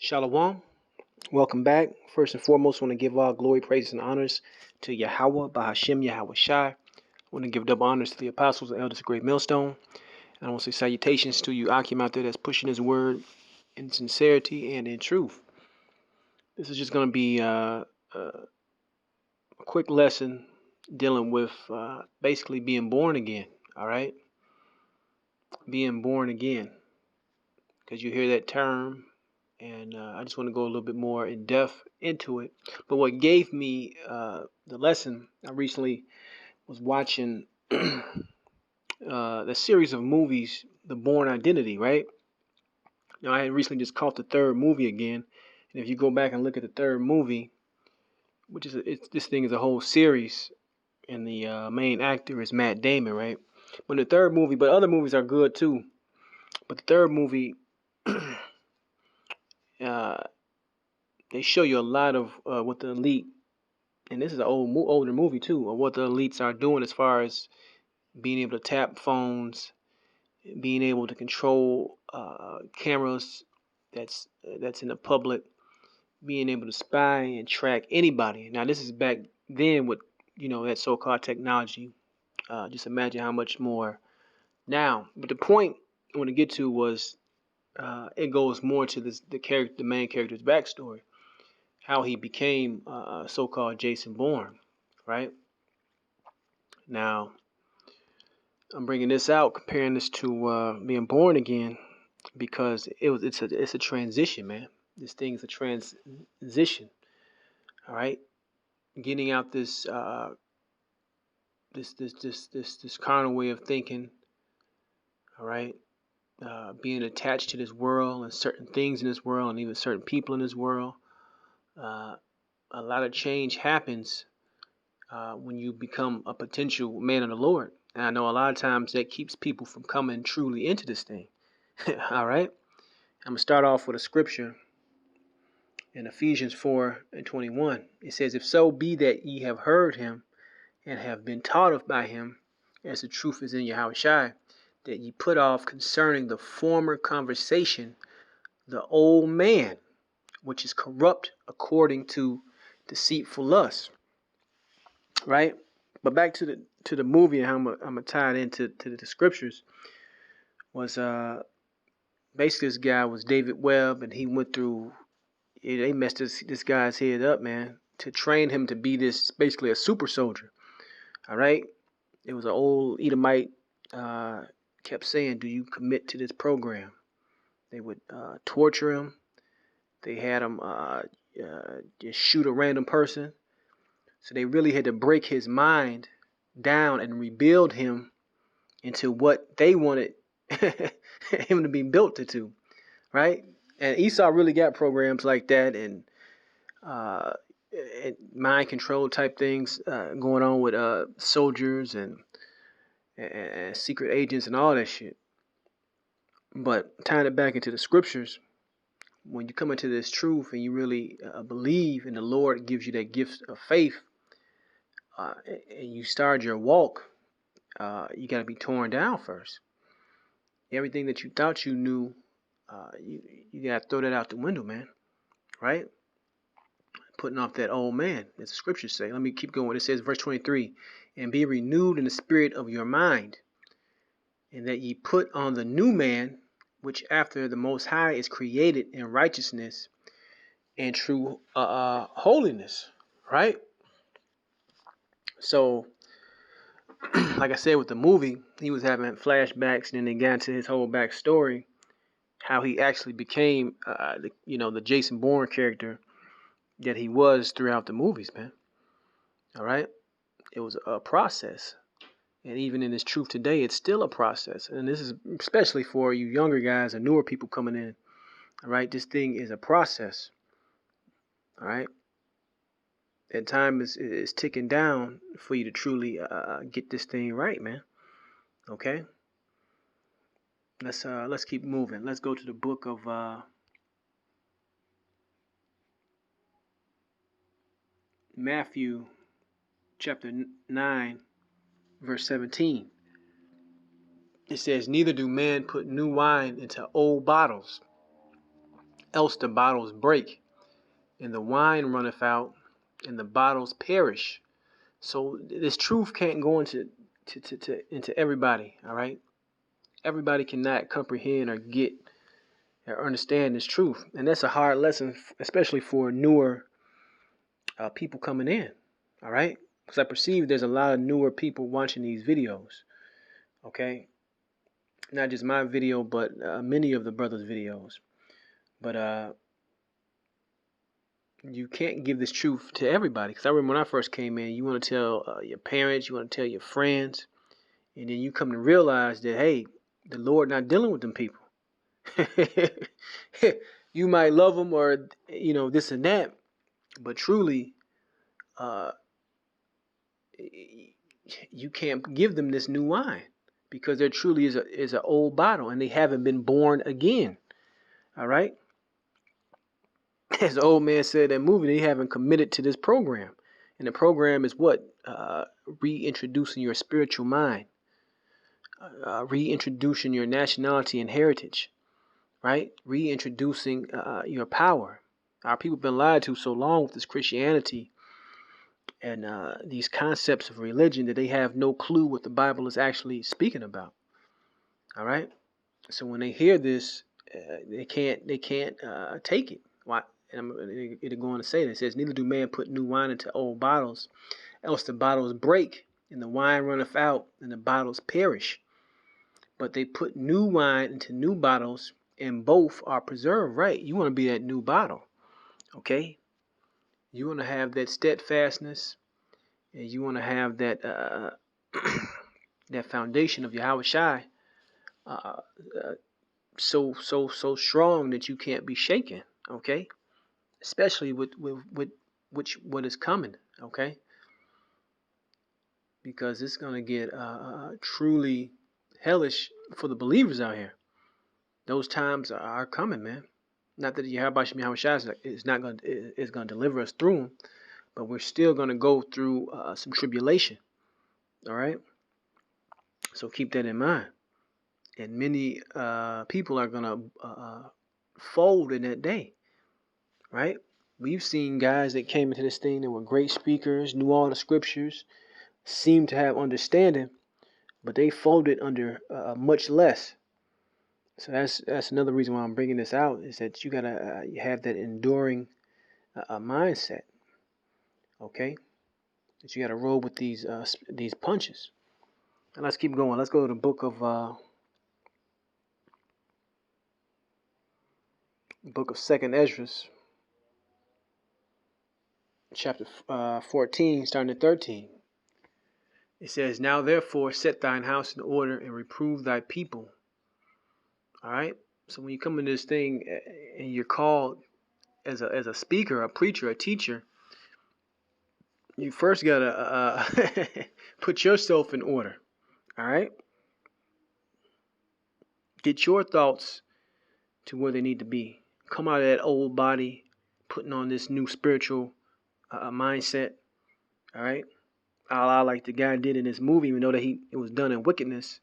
Shalom. Welcome back. First and foremost, I want to give all glory, praise, and honors to Yahweh, Bahashem, Yahweh Shai. I want to give double honors to the apostles and elders of Great Millstone. And I want to say salutations to you, Akim, out there that's pushing his word in sincerity and in truth. This is just going to be a quick lesson dealing with basically being born again. All right? Being born again. Because you hear that term, and I just want to go a little bit more in depth into it. But what gave me the lesson, I recently was watching the series of movies, The Born Identity, right? Now, I had recently just caught the third movie again, and if you go back and look at the third movie, which is this thing is a whole series, and the main actor is Matt Damon, right? But the third movie, but other movies are good too. But the third movie, uh, they show you a lot of what the elite, and this is an older movie too, of what the elites are doing as far as being able to tap phones, being able to control cameras that's in the public, being able to spy and track anybody. Now this is back then with that so-called technology. Just imagine how much more now. But the point I want to get to was it goes more to the main character's backstory, how he became so-called Jason Bourne, right? Now I'm bringing this out, comparing this to being born again, because it's a transition, man. This thing is a transition. All right, getting out this carnal way of thinking. All right, being attached to this world and certain things in this world, and even certain people in this world. A lot of change happens when you become a potential man of the Lord. And I know a lot of times that keeps people from coming truly into this thing. All right, I'm gonna start off with a scripture in Ephesians 4:21. It says, "If so be that ye have heard him and have been taught of by him, as the truth is in Yahweh Shai, that ye put off concerning the former conversation the old man, which is corrupt according to deceitful lust." Right? But back to the movie and how I'm gonna tie it into the scriptures was basically this guy was David Webb, and he went through. They messed this guy's head up, man, to train him to be this basically a super soldier. All right, it was an old Edomite kept saying, "Do you commit to this program?" They would torture him. They had him just shoot a random person. So they really had to break his mind down and rebuild him into what they wanted him to be built into, right? And Esau really got programs like that, and mind control type things going on with soldiers and secret agents and all that shit. But tying it back into the scriptures, when you come into this truth and you really believe, and the Lord gives you that gift of faith, and you start your walk, you got to be torn down first. Everything that you thought you knew, you got to throw that out the window, man. Right? Putting off that old man, as the scriptures say. Let me keep going. It says, verse 23, "And be renewed in the spirit of your mind, and that ye put on the new man, which after the Most High is created in righteousness and true holiness." Right? So, like I said, with the movie, he was having flashbacks, and then they got into his whole backstory, how he actually became, the Jason Bourne character that he was throughout the movies, man. All right, it was a process, and even in his truth today, it's still a process. And this is especially for you younger guys and newer people coming in. All right, this thing is a process. All right, and time is ticking down for you to truly get this thing right, man. Okay, let's keep moving. Let's go to the book of Matthew, chapter 9, verse 17. It says, "Neither do men put new wine into old bottles, else the bottles break, and the wine runneth out, and the bottles perish. So this truth can't go into everybody, all right? Everybody cannot comprehend or get or understand this truth. And that's a hard lesson, especially for newer people coming in, all right? Because I perceive there's a lot of newer people watching these videos, okay? Not just my video, but many of the brothers' videos. But you can't give this truth to everybody. Because I remember when I first came in, you want to tell your parents, you want to tell your friends, and then you come to realize that, hey, the Lord not dealing with them people. You might love them or, this and that, but truly, you can't give them this new wine because there truly is an old bottle and they haven't been born again. All right. As the old man said in that movie, they haven't committed to this program. And the program is what? Reintroducing your spiritual mind, reintroducing your nationality and heritage, right? Reintroducing your power. Our people have been lied to so long with this Christianity and these concepts of religion that they have no clue what the Bible is actually speaking about. All right. So when they hear this, they can't take it. Why? And it'll go on to say that it says, "Neither do man put new wine into old bottles, else the bottles break, and the wine runneth out, and the bottles perish. But they put new wine into new bottles, and both are preserved." Right? You want to be that new bottle, okay? You want to have that steadfastness, and you want to have that that foundation of Yahweh Shai, so strong that you can't be shaken, okay? Especially with what is coming, okay? Because it's gonna get truly hellish for the believers out here. Those times are coming, man. Not that Yahweh Shai is gonna deliver us through them, but we're still gonna go through some tribulation. All right. So keep that in mind. And many people are gonna fold in that day, right? We've seen guys that came into this thing that were great speakers, knew all the scriptures, seemed to have understanding, but they folded under much less. So that's another reason why I'm bringing this out, is that you gotta have that enduring mindset, okay? That you gotta roll with these punches. And let's keep going. Let's go to the book of Second Esdras, chapter 14, starting at 13. It says, "Now therefore set thine house in order and reprove thy people." All right. So when you come into this thing and you're called as a speaker, a preacher, a teacher, you first gotta put yourself in order. All right. Get your thoughts to where they need to be. Come out of that old body, putting on this new spiritual mindset. All right. Like the guy did in this movie, even though that it was done in wickedness,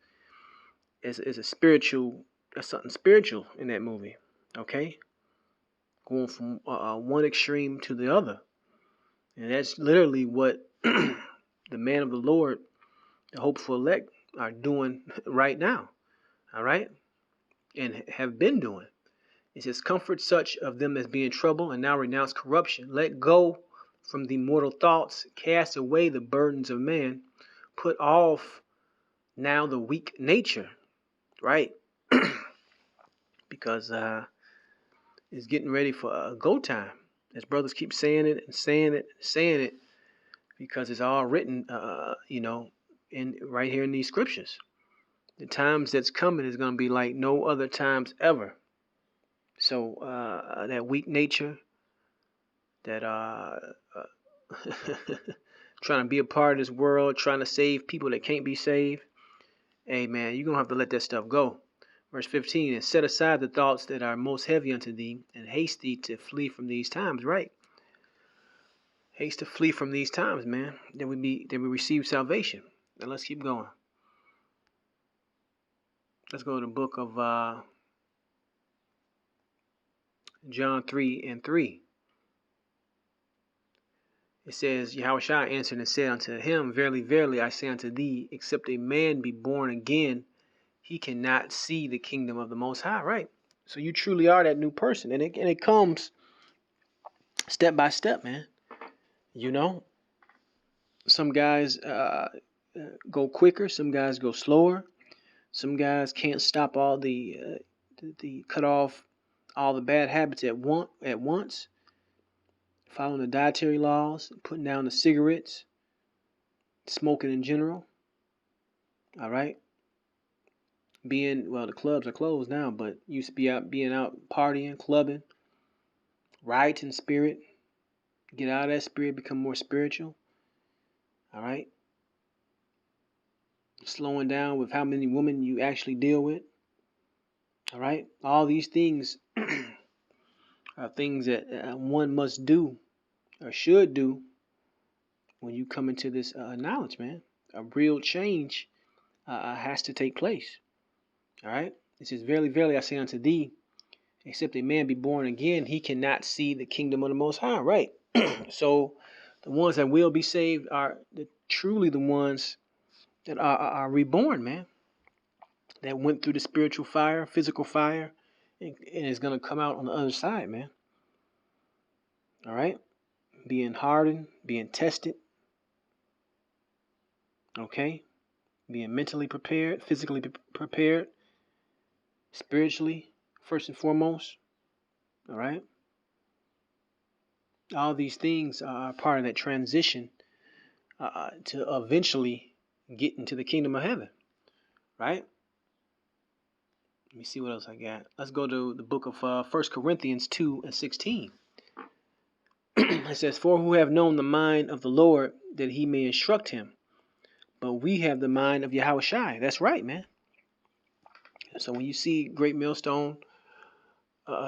is a spiritual. There's something spiritual in that movie. Okay. Going from one extreme to the other. And that's literally what the man of the Lord, the hopeful elect, are doing right now. All right? And have been doing. It says, "Comfort such of them as be in trouble, and now renounce corruption. Let go from the mortal thoughts. Cast away the burdens of man. Put off now the weak nature." Right? Because it's getting ready for a go time. As brothers keep saying it and saying it and saying it, because it's all written, in right here in these scriptures. The times that's coming is going to be like no other times ever. So that weak nature, that trying to be a part of this world, trying to save people that can't be saved, hey man, you're going to have to let that stuff go. Verse 15, "And set aside the thoughts that are most heavy unto thee, and haste thee to flee from these times." Right? Haste to flee from these times, man. Then we receive salvation. Now let's keep going. Let's go to the book of John 3:3. It says, Yahushua answered and said unto him, Verily, verily, I say unto thee, except a man be born again, he cannot see the kingdom of the Most High. Right. So you truly are that new person. And it comes step by step, man. You know, some guys go quicker. Some guys go slower. Some guys can't stop all the cut off all the bad habits at once. Following the dietary laws, putting down the cigarettes, smoking in general. All right. The clubs are closed now, but used to being out partying, clubbing, rioting spirit. Get out of that spirit, become more spiritual. All right. Slowing down with how many women you actually deal with. All right. All these things are things that one must do or should do when you come into this knowledge, man. A real change has to take place. All right. It says, Verily, verily, I say unto thee, except a man be born again, he cannot see the kingdom of the Most High. Right. So the ones that will be saved are truly the ones that are reborn, man. That went through the spiritual fire, physical fire, and is going to come out on the other side, man. All right. Being hardened, being tested. Okay. Being mentally prepared, physically prepared, spiritually, first and foremost. All right. All these things are part of that transition to eventually get into the kingdom of heaven. Right. Let me see what else I got. Let's go to the book of 1 Corinthians 2:16. It says, For who have known the mind of the Lord, that he may instruct him? But we have the mind of Yahushua. That's right, man. So when you see Great Millstone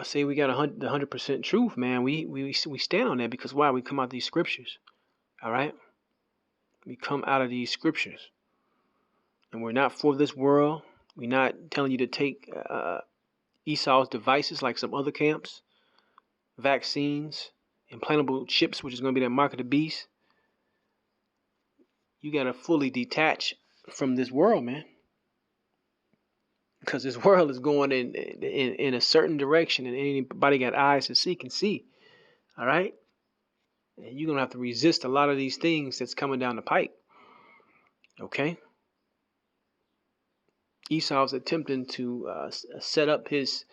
say we got the 100% truth, man, we stand on that because why? We come out of these scriptures. All right? We come out of these scriptures. And we're not for this world. We're not telling you to take Esau's devices like some other camps, vaccines, implantable chips, which is going to be that mark of the beast. You got to fully detach from this world, man. Because this world is going in a certain direction, and anybody got eyes to see can see. All right? And you're going to have to resist a lot of these things that's coming down the pipe. Okay? Esau's attempting to set up his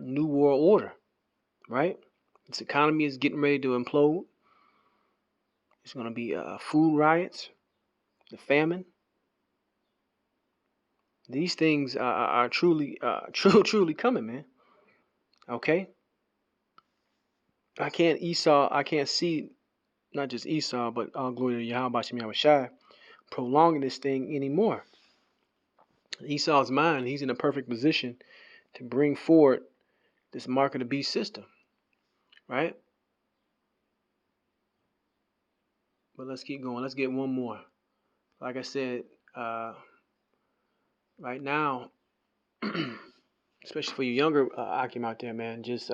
new world order. Right? This economy is getting ready to implode. It's going to be food riots, the famine. These things are truly coming, man. Okay? I can't see not just Esau, but all glory to Yahweh Shem Yahushai, prolonging this thing anymore. Esau's mind, he's in a perfect position to bring forward this mark of the beast system, right? But let's keep going. Let's get one more. Like I said, right now, especially for you younger Akim out there, man, just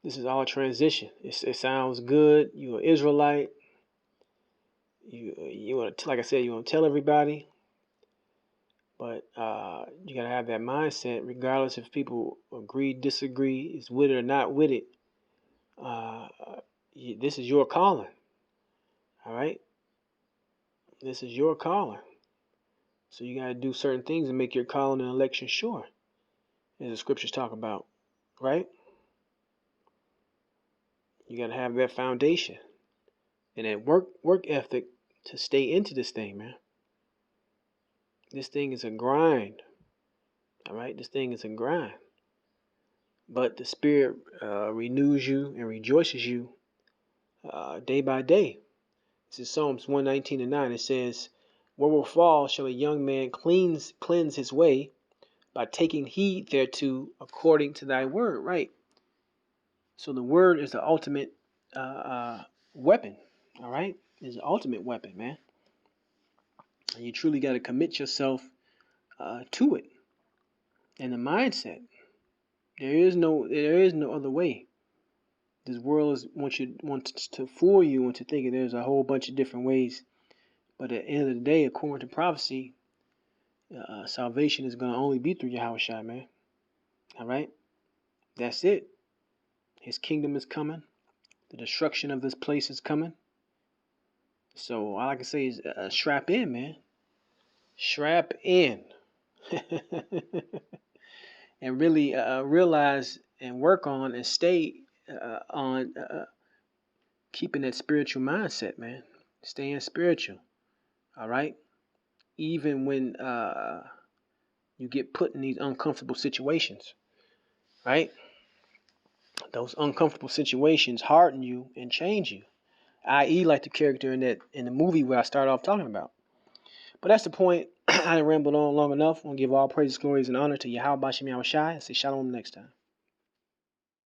this is all a transition. It sounds good. You're an Israelite. You want to, like I said, you want to tell everybody. But you gotta have that mindset, regardless if people agree, disagree, is with it or not with it. This is your calling. All right, this is your calling. So you gotta do certain things and make your calling and election sure, as the scriptures talk about. Right? You gotta have that foundation and that work ethic to stay into this thing, man. This thing is a grind. All right, this thing is a grind. But the Spirit renews you and rejoices you day by day. This is Psalms 119:9. It says, Wherewithal shall a young man cleanse his way? By taking heed thereto according to thy word. Right. So the word is the ultimate weapon. All right. It's the ultimate weapon, man. And you truly got to commit yourself to it. And the mindset. There is no other way. This world wants to fool you into thinking there's a whole bunch of different ways. But at the end of the day, according to prophecy, salvation is going to only be through Yahushua, man. All right? That's it. His kingdom is coming. The destruction of this place is coming. So all I can say is strap in, man. Strap in. And really realize and work on and stay on keeping that spiritual mindset, man. Staying spiritual. All right? Even when you get put in these uncomfortable situations, right? Those uncomfortable situations harden you and change you, i.e., like the character in the movie where I started off talking about. But that's the point. I done rambled on long enough. I'm gonna give all praises, glories, and honor to Yahweh Bashem Yahushai and say shalom next time.